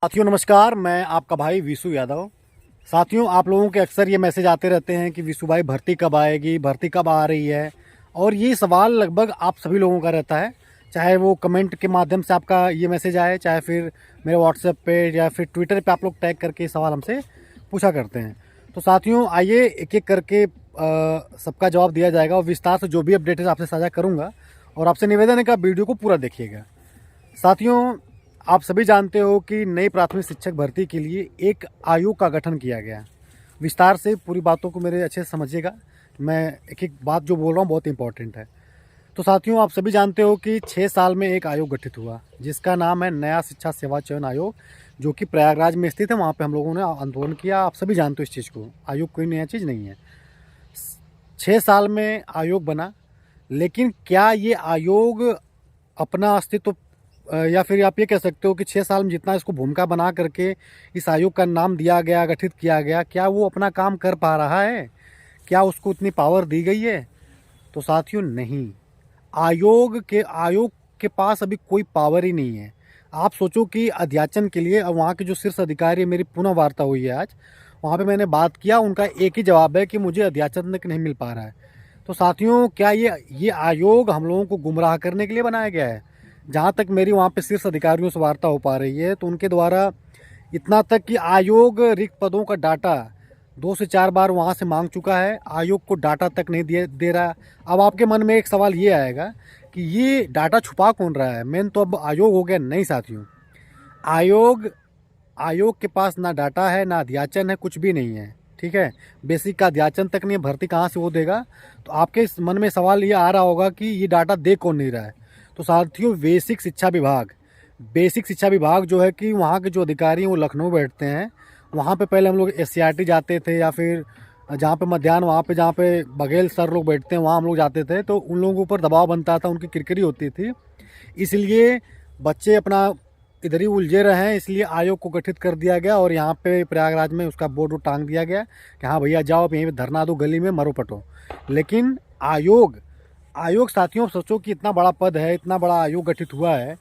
साथियों नमस्कार, मैं आपका भाई विशु यादव। साथियों, आप लोगों के अक्सर ये मैसेज आते रहते हैं कि विशु भाई भर्ती कब आएगी, भर्ती कब आ रही है। और ये सवाल लगभग आप सभी लोगों का रहता है, चाहे वो कमेंट के माध्यम से आपका ये मैसेज आए, चाहे फिर मेरे व्हाट्सएप पे या फिर ट्विटर पे आप लोग टैग करके सवाल हमसे पूछा करते हैं। तो साथियों, आइए एक एक करके सबका जवाब दिया जाएगा और विस्तार से जो भी अपडेट है आपसे साझा करूँगा। और आपसे निवेदन है कि आप वीडियो को पूरा देखिएगा। साथियों, आप सभी जानते हो कि नई प्राथमिक शिक्षक भर्ती के लिए एक आयोग का गठन किया गया है। विस्तार से पूरी बातों को मेरे अच्छे से समझिएगा। मैं एक एक बात जो बोल रहा हूँ बहुत इंपॉर्टेंट है। तो साथियों, आप सभी जानते हो कि 6 साल में एक आयोग गठित हुआ जिसका नाम है नया शिक्षा सेवा चयन आयोग, जो कि प्रयागराज में स्थित है। वहाँ पे हम लोगों ने आंदोलन किया। आप सभी जानते हो इस चीज़ को। आयोग कोई नया चीज़ नहीं है। 6 साल में आयोग बना, लेकिन क्या ये आयोग अपना अस्तित्व या फिर आप ये कह सकते हो कि 6 साल में जितना इसको भूमिका बना करके इस आयोग का नाम दिया गया, गठित किया गया, क्या वो अपना काम कर पा रहा है? क्या उसको इतनी पावर दी गई है? तो साथियों, नहीं। आयोग के पास अभी कोई पावर ही नहीं है। आप सोचो कि अध्याचन के लिए वहाँ के जो शीर्ष अधिकारी, मेरी पुनः वार्ता हुई है आज, वहाँ पे मैंने बात किया। उनका एक ही जवाब है कि मुझे अध्याचन नहीं मिल पा रहा है। तो साथियों, क्या ये आयोग हम लोगों को गुमराह करने के लिए बनाया गया है? जहाँ तक मेरी वहाँ पे शीर्ष अधिकारियों से वार्ता हो पा रही है, तो उनके द्वारा इतना तक कि आयोग रिक्त पदों का डाटा 2 से 4 बार वहाँ से मांग चुका है। आयोग को डाटा तक नहीं दे रहा। अब आपके मन में एक सवाल ये आएगा कि ये डाटा छुपा कौन रहा है? मेन तो अब आयोग हो गया। नहीं साथियों, आयोग के पास ना डाटा है, ना अध्याचन है, कुछ भी नहीं है। ठीक है, बेसिक का अध्याचन तक नहीं है, भर्ती कहाँ से वो देगा? तो आपके मन में सवाल ये आ रहा होगा कि ये डाटा दे कौन नहीं रहा है। तो साथियों, बेसिक शिक्षा विभाग जो है कि वहाँ के जो अधिकारी हैं वो लखनऊ बैठते हैं। वहाँ पे पहले हम लोग SCRT जाते थे, या फिर जहाँ पे मध्याह्न, वहाँ पे जहाँ पे बघेल सर लोग बैठते हैं वहाँ हम लोग जाते थे। तो उन लोगों के ऊपर दबाव बनता था, उनकी किरकिरी होती थी। इसलिए बच्चे अपना इधर ही उलझे रहे हैं, इसलिए आयोग को गठित कर दिया गया और यहाँ पे प्रयागराज में उसका बोर्ड टांग दिया गया कि हाँ भैया जाओ, अब यहीं पे धरना दो, गली में मरो पटो। लेकिन आयोग साथियों, सोचो कि इतना बड़ा पद है, इतना बड़ा आयोग गठित हुआ है।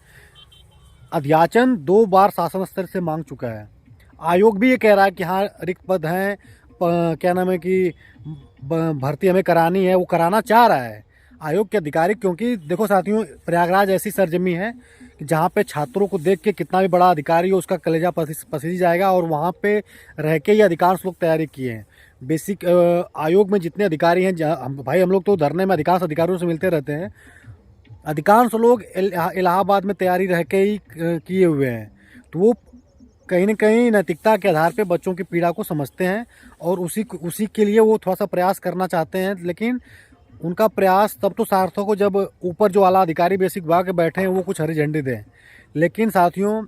अध्याचन 2 बार शासन स्तर से मांग चुका है। आयोग भी ये कह रहा है कि हाँ रिक्त पद हैं, क्या नाम है कि भर्ती हमें करानी है, वो कराना चाह रहा है आयोग के अधिकारी। क्योंकि देखो साथियों, प्रयागराज ऐसी सरजमी है कि जहाँ पे छात्रों को देख के कितना भी बड़ा अधिकारी हो उसका कलेजा पसीज जाएगा। और वहाँ पे रह के ये अधिकांश लोग तैयारी किए हैं। बेसिक आयोग में जितने अधिकारी हैं, भाई हम लोग तो धरने में अधिकांश अधिकारियों से मिलते रहते हैं। अधिकांश लोग इलाहाबाद में तैयारी रह के ही किए हुए हैं। तो वो कहीं न कहीं नैतिकता के आधार पे बच्चों की पीड़ा को समझते हैं और उसी के लिए वो थोड़ा सा प्रयास करना चाहते हैं। लेकिन उनका प्रयास तब तो सार्थक हो जब ऊपर जो आला अधिकारी बेसिक विभाग के बैठे हैं वो कुछ हरी झंडी दें। लेकिन साथियों,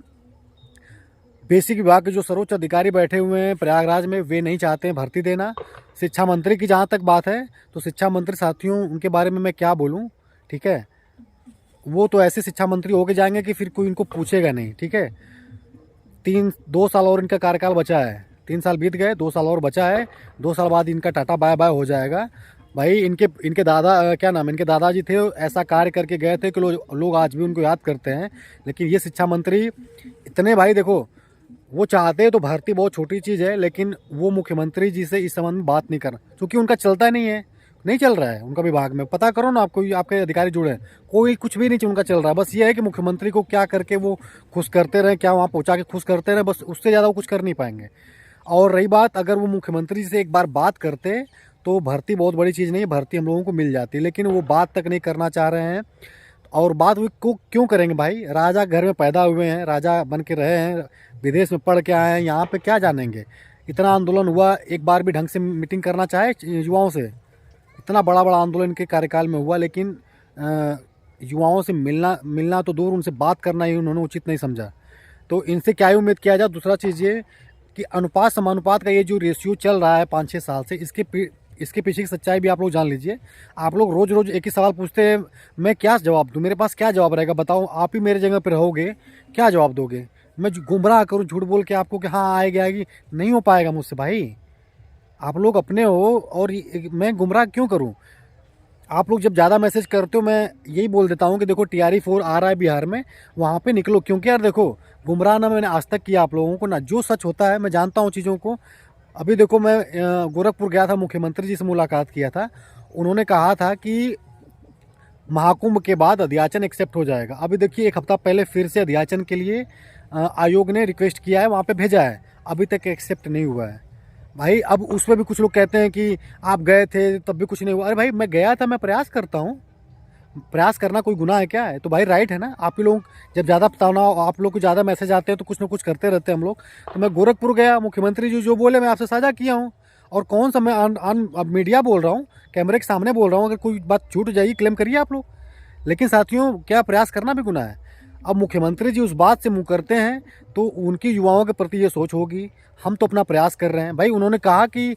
बेसिक विभाग के जो सर्वोच्च अधिकारी बैठे हुए हैं प्रयागराज में, वे नहीं चाहते हैं भर्ती देना। शिक्षा मंत्री की जहाँ तक बात है, तो शिक्षा मंत्री साथियों, उनके बारे में मैं क्या बोलूँ? ठीक है, वो तो ऐसे शिक्षा मंत्री होके जाएंगे कि फिर कोई इनको पूछेगा नहीं। ठीक है, 2 साल और इनका कार्यकाल बचा है। 3 साल बीत गए, 2 साल और बचा है। 2 साल बाद इनका टाटा बाय बाय हो जाएगा। भाई इनके दादा, क्या नाम, इनके दादाजी थे, ऐसा कार्य करके गए थे कि लोग आज भी उनको याद करते हैं। लेकिन ये शिक्षा मंत्री इतने, भाई देखो, वो चाहते हैं तो भर्ती बहुत छोटी चीज़ है, लेकिन वो मुख्यमंत्री जी से इस संबंध में बात नहीं करना, क्योंकि उनका चलता नहीं है, नहीं चल रहा है उनका विभाग में। पता करो ना, आपको आपके अधिकारी जुड़े हैं, कोई कुछ भी नहीं उनका चल रहा है। बस ये है कि मुख्यमंत्री को क्या करके वो खुश करते रहे, क्या वहाँ पहुँचा के खुश करते रहे, बस उससे ज़्यादा वो कुछ कर नहीं पाएंगे। और रही बात, अगर वो मुख्यमंत्री से एक बार बात करते तो भर्ती बहुत बड़ी चीज़ नहीं है, भर्ती हम लोगों को मिल जाती। लेकिन वो बात तक नहीं करना चाह रहे हैं। और बात वो क्यों करेंगे? भाई राजा घर में पैदा हुए हैं, राजा बन के रहे हैं, विदेश में पढ़ के आए हैं, यहाँ पे क्या जानेंगे? इतना आंदोलन हुआ, एक बार भी ढंग से मीटिंग करना चाहे युवाओं से? इतना बड़ा बड़ा आंदोलन इनके कार्यकाल में हुआ, लेकिन युवाओं से मिलना तो दूर, उनसे बात करना ही उन्होंने उचित नहीं समझा। तो इनसे क्या ही उम्मीद किया जाए? दूसरा चीज़ ये कि अनुपात समानुपात का ये जो रेशियो चल रहा है 5-6 साल से, इसके पीछे की सच्चाई भी आप लोग जान लीजिए। आप लोग रोज़ रोज़ एक ही सवाल पूछते हैं, मैं क्या जवाब दूँ? मेरे पास क्या जवाब रहेगा? बताओ, आप ही मेरे जगह पर रहोगे, क्या जवाब दोगे? मैं गुमराह करूँ झूठ बोल के आपको कि हाँ आएगी? नहीं हो पाएगा मुझसे भाई। आप लोग अपने हो और मैं गुमराह क्यों करूं? आप लोग जब ज़्यादा मैसेज करते हो मैं यही बोल देता हूँ कि देखो TRE 4 आ रहा है बिहार में, वहाँ पे निकलो। क्योंकि यार देखो, गुमराह ना मैंने आज तक किया आप लोगों को, ना जो सच होता है मैं जानता हूँ चीज़ों को। अभी देखो मैं गोरखपुर गया था, मुख्यमंत्री जी से मुलाकात किया था। उन्होंने कहा था कि महाकुंभ के बाद अध्याचन एक्सेप्ट हो जाएगा। अभी देखिए 1 हफ्ता पहले फिर से अध्याचन के लिए आयोग ने रिक्वेस्ट किया है, वहाँ पे भेजा है, अभी तक एक्सेप्ट नहीं हुआ है भाई। अब उसमें भी कुछ लोग कहते हैं कि आप गए थे तब भी कुछ नहीं हुआ। अरे भाई मैं गया था, मैं प्रयास करता हूँ। प्रयास करना कोई गुनाह है क्या? है तो भाई राइट है ना। आप ही लोग जब ज़्यादा तनाव, आप लोग को ज़्यादा मैसेज आते हैं तो कुछ ना कुछ करते रहते हैं हम लोग। तो मैं गोरखपुर गया, मुख्यमंत्री जी जो बोले मैं आपसे साझा किया हूँ। और कौन सा मैं अब मीडिया बोल रहा हूँ, कैमरे के सामने बोल रहा हूँ। अगर कोई बात छूट जाएगी क्लेम करिए आप लोग, लेकिन साथियों क्या प्रयास करना भी गुनाह है? अब मुख्यमंत्री जी उस बात से मुँह करते हैं तो उनकी युवाओं के प्रति ये सोच होगी। हम तो अपना प्रयास कर रहे हैं भाई। उन्होंने कहा कि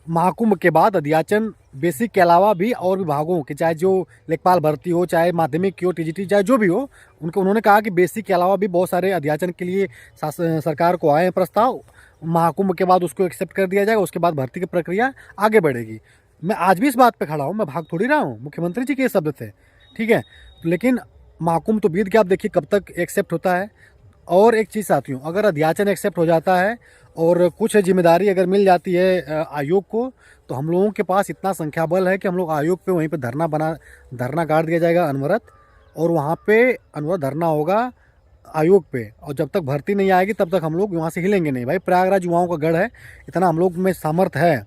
महाकुंभ के बाद अध्याचन बेसिक के अलावा भी और विभागों के, चाहे जो लेखपाल भर्ती हो, चाहे माध्यमिक की हो, TGT चाहे जो भी हो, उन्होंने कहा कि बेसिक के अलावा भी बहुत सारे अध्याचन के लिए सरकार को आए हैं प्रस्ताव। महाकुंभ के बाद उसको एक्सेप्ट कर दिया जाएगा, उसके बाद भर्ती की प्रक्रिया आगे बढ़ेगी। मैं आज भी इस बात पे खड़ा हूँ, मैं भाग थोड़ी रहा हूँ। मुख्यमंत्री जी के ये शब्द थे, ठीक है। लेकिन महाकुंभ तो बीत गया, आप देखिए कब तक एक्सेप्ट होता है। और एक चीज़ साथियों, अगर अध्याचन एक्सेप्ट हो जाता है और कुछ जिम्मेदारी अगर मिल जाती है आयोग को, तो हम लोगों के पास इतना संख्या बल है कि हम लोग आयोग पे वहीं पे धरना गाड़ दिया जाएगा अनवरत। और वहाँ पे अनवरत धरना होगा आयोग पे। और जब तक भर्ती नहीं आएगी तब तक हम लोग वहाँ से हिलेंगे नहीं भाई। प्रयागराज युवाओं का गढ़ है, इतना हम लोग में सामर्थ्य है,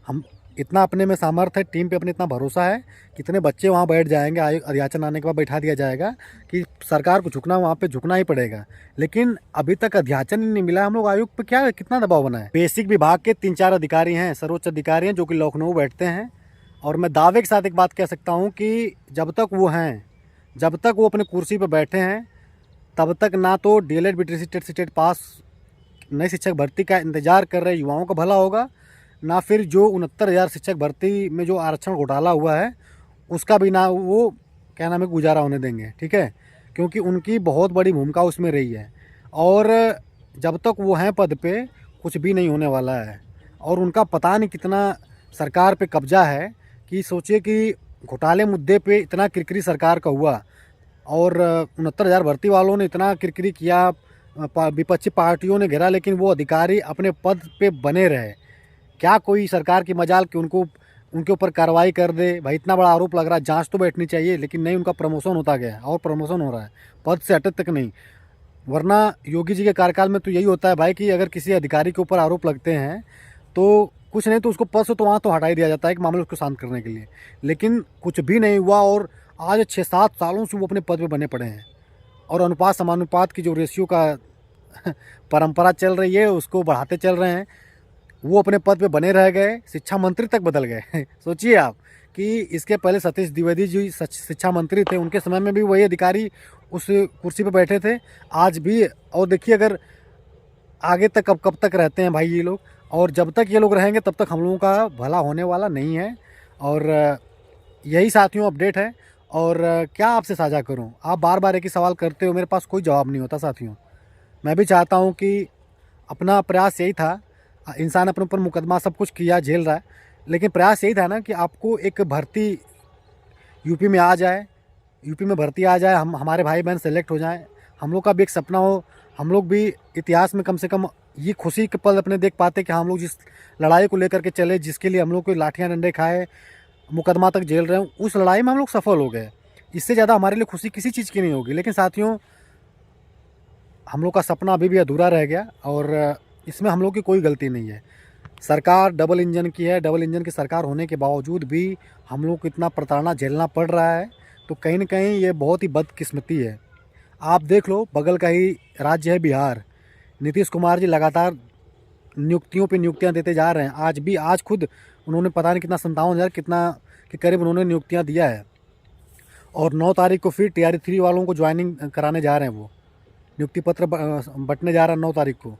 हम इतना अपने में सामर्थ्य है, टीम पे अपने इतना भरोसा है, कितने बच्चे वहाँ बैठ जाएंगे, अध्याचन आने के बाद बैठा दिया जाएगा कि सरकार को झुकना वहाँ पे झुकना ही पड़ेगा। लेकिन अभी तक अध्याचन ही नहीं मिला। हम लोग आयोग पे क्या कितना दबाव बनाए? बेसिक विभाग के 3-4 अधिकारी हैं, सर्वोच्च अधिकारी हैं, जो कि लखनऊ बैठते हैं। और मैं दावे के साथ एक बात कह सकता हूँ कि जब तक वो हैं, जब तक वो अपने कुर्सी पर बैठे हैं, तब तक ना तो DLED BTC टेट स्टेट पास नई शिक्षक भर्ती का इंतजार कर रहे युवाओं का भला होगा, ना फिर जो 69,000 शिक्षक भर्ती में जो आरक्षण घोटाला हुआ है उसका भी ना वो क्या नाम है गुजारा होने देंगे, ठीक है। क्योंकि उनकी बहुत बड़ी भूमिका उसमें रही है। और जब तक वो हैं पद पे कुछ भी नहीं होने वाला है। और उनका पता नहीं कितना सरकार पे कब्जा है कि सोचिए कि घोटाले मुद्दे पे इतना किरकिरी सरकार का हुआ और 69,000 भर्ती वालों ने इतना किरकिरी किया, विपक्षी पार्टियों ने घेरा, लेकिन वो अधिकारी अपने पद पे बने रहे। क्या कोई सरकार की मजाल कि उनको उनके ऊपर कार्रवाई कर दे? भाई इतना बड़ा आरोप लग रहा है, जांच तो बैठनी चाहिए। लेकिन नहीं, उनका प्रमोशन होता गया और प्रमोशन हो रहा है, पद से हटे तक नहीं। वरना योगी जी के कार्यकाल में तो यही होता है भाई कि अगर किसी अधिकारी के ऊपर आरोप लगते हैं तो कुछ नहीं तो उसको पद से तो वहाँ तो हटा ही दिया जाता है कि मामले उसको शांत करने के लिए। लेकिन कुछ भी नहीं हुआ और आज 6-7 सालों से वो अपने पद पे बने पड़े हैं। और अनुपात समानुपात की जो रेशियो का परंपरा चल रही है उसको बढ़ाते चल रहे हैं। वो अपने पद पे बने रह गए, शिक्षा मंत्री तक बदल गए। सोचिए आप कि इसके पहले सतीश द्विवेदी जी शिक्षा मंत्री थे, उनके समय में भी वही अधिकारी उस कुर्सी पे बैठे थे, आज भी। और देखिए अगर आगे तक कब तक रहते हैं भाई ये लोग, और जब तक ये लोग रहेंगे तब तक हम लोगों का भला होने वाला नहीं है। और यही साथियों अपडेट है। और क्या आपसे साझा करूं? आप बार बार एक ही सवाल करते हो, मेरे पास कोई जवाब नहीं होता साथियों। मैं भी चाहता हूं कि अपना प्रयास यही था, इंसान अपने ऊपर मुकदमा सब कुछ किया, झेल रहा है, लेकिन प्रयास यही था ना कि आपको एक भर्ती यूपी में आ जाए, यूपी में भर्ती आ जाए, हमारे भाई बहन सेलेक्ट हो जाएं। हम लोग का भी एक सपना हो, हम लोग भी इतिहास में कम से कम ये खुशी के पल अपने देख पाते कि हम लोग जिस लड़ाई को लेकर के चले, जिसके लिए हम लोग कोई लाठियाँ डंडे खाए, मुकदमा तक झेल रहे हैं, उस लड़ाई में हम लोग सफल हो गए। इससे ज़्यादा हमारे लिए खुशी किसी चीज़ की नहीं होगी। लेकिन साथियों हम लोग का सपना अभी भी अधूरा रह गया और इसमें हम लोग की कोई गलती नहीं है। सरकार डबल इंजन की है, डबल इंजन की सरकार होने के बावजूद भी हम लोग को इतना प्रताड़ना झेलना पड़ रहा है, तो कहीं ना कहीं ये बहुत ही बदकिस्मती है। आप देख लो, बगल का ही राज्य है बिहार, नीतीश कुमार जी लगातार नियुक्तियों पे नियुक्तियां देते जा रहे हैं। आज खुद उन्होंने पता नहीं कितना 57,000 कितना के करीब उन्होंने नियुक्तियां दिया है। और 9 तारीख को फिर TRE 3 वालों को ज्वाइनिंग कराने जा रहे हैं, वो नियुक्ति पत्र बंटने जा रहा है 9 तारीख को।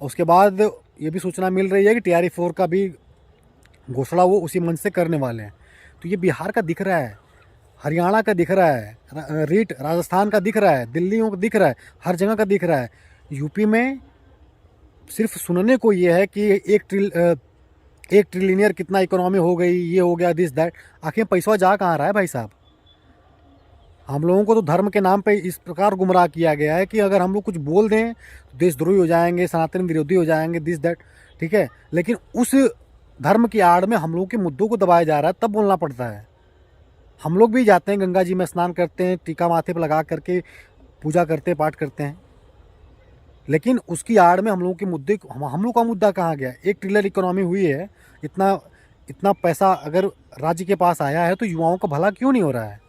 उसके बाद ये भी सूचना मिल रही है कि TRE 4 का भी घोषणा वो उसी मंच से करने वाले हैं। तो ये बिहार का दिख रहा है, हरियाणा का दिख रहा है, रीट राजस्थान का दिख रहा है, दिल्ली का दिख रहा है, हर जगह का दिख रहा है। यूपी में सिर्फ सुनने को ये है कि 1 ट्रिलियनियर कितना इकोनॉमी हो गई, ये हो गया, दिस दैट। आखिर पैसा जा कहाँ रहा है भाई साहब? हम लोगों को तो धर्म के नाम पे इस प्रकार गुमराह किया गया है कि अगर हम लोग कुछ बोल दें तो देशद्रोही हो जाएंगे, सनातन विरोधी हो जाएंगे, दिस दैट, ठीक है। लेकिन उस धर्म की आड़ में हम लोग के मुद्दों को दबाया जा रहा है, तब बोलना पड़ता है। हम लोग भी जाते हैं गंगा जी में स्नान करते हैं, टीका माथे पर लगा करके पूजा करते हैं, पाठ करते हैं, लेकिन उसकी आड़ में हम लोगों के मुद्दे, हम लोग का मुद्दा कहाँ गया? 1 ट्रिलियन इकोनॉमी हुई है, इतना इतना पैसा अगर राज्य के पास आया है तो युवाओं का भला क्यों नहीं हो रहा है?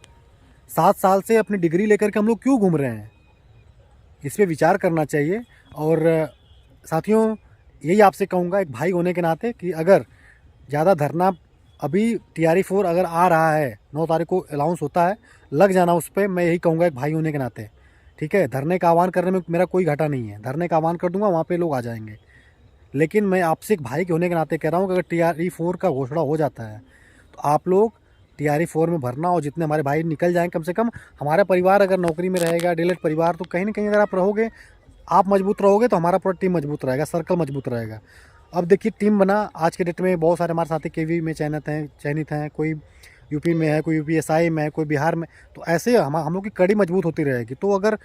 7 साल से अपनी डिग्री लेकर के हम लोग क्यों घूम रहे हैं? इस पर विचार करना चाहिए। और साथियों, यही आपसे कहूँगा एक भाई होने के नाते कि अगर ज़्यादा धरना, अभी TRE 4 अगर आ रहा है, 9 तारीख को अनाउंस होता है, लग जाना उस पर। मैं यही कहूँगा एक भाई होने के नाते, ठीक है। धरने का आह्वान करने में मेरा कोई घाटा नहीं है, धरने का आह्वान कर दूंगा, वहाँ पे लोग आ जाएंगे। लेकिन मैं आपसे एक भाई के होने के नाते कह रहा हूँ कि अगर TRE 4 का घोषणा हो जाता है तो आप लोग TRE 4 में भरना, और जितने हमारे भाई निकल जाएँ, कम से कम हमारा परिवार अगर नौकरी में रहेगा, डिलेट परिवार, तो कहीं ना कहीं अगर आप रहोगे, आप मजबूत रहोगे तो हमारा पूरा टीम मजबूत रहेगा, सर्कल मजबूत रहेगा। अब देखिए टीम बना, आज के डेट में बहुत सारे हमारे साथी KV में चयनित हैं, कोई यूपी में है, कोई UPSI में है, कोई बिहार में। तो ऐसे हम लोग की कड़ी मजबूत होती रहेगी। तो अगर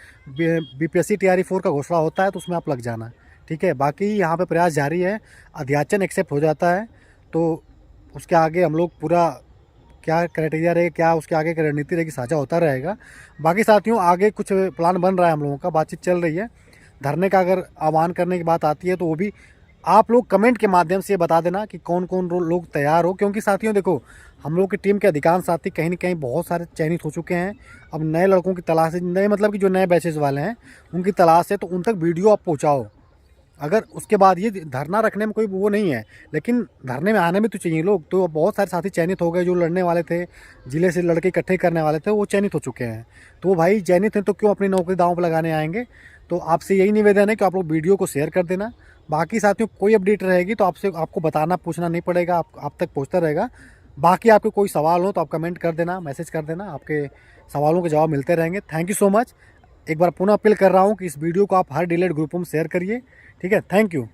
BPSC TRE 4 का घोषणा होता है तो उसमें आप लग जाना, ठीक है। बाकी यहाँ पे प्रयास जारी है। अध्याचन एक्सेप्ट हो जाता है तो उसके आगे हम लोग पूरा क्या क्राइटेरिया रहेगा, क्या उसके आगे की रणनीति रहेगी, साझा होता रहेगा। बाकी साथियों, आगे कुछ प्लान बन रहा है, हम लोगों का बातचीत चल रही है। धरने का अगर आह्वान करने की बात आती है तो वो भी आप लोग कमेंट के माध्यम से बता देना कि कौन कौन लोग तैयार हो। क्योंकि साथियों देखो, हम लोग की टीम के अधिकांश साथी कहीं ना कहीं बहुत सारे चयनित हो चुके हैं। अब नए लड़कों की तलाश है, नए मतलब कि जो नए बैचेज वाले हैं उनकी तलाश है, तो उन तक वीडियो आप पहुँचाओ। अगर उसके बाद ये धरना रखने में कोई वो नहीं है, लेकिन धरने में आने में तो चाहिए लोग। तो बहुत सारे साथी चयनित हो गए, जो लड़ने वाले थे, जिले से लड़के इकट्ठे करने वाले थे, वो चयनित हो चुके हैं। तो वो भाई चयनित हैं तो क्यों अपनी नौकरी दांव पर लगाने आएंगे? तो आपसे यही निवेदन है कि आप लोग वीडियो को शेयर कर देना। बाकी साथियों, कोई अपडेट रहेगी तो आपको बताना, पूछना नहीं पड़ेगा, आप तक पहुँचता रहेगा। बाकी आपके कोई सवाल हो तो आप कमेंट कर देना, मैसेज कर देना, आपके सवालों के जवाब मिलते रहेंगे। Thank you so much. एक बार पुनः अपील कर रहा हूँ कि इस वीडियो को आप हर डिलेट ग्रुपों में शेयर करिए, ठीक है। Thank you.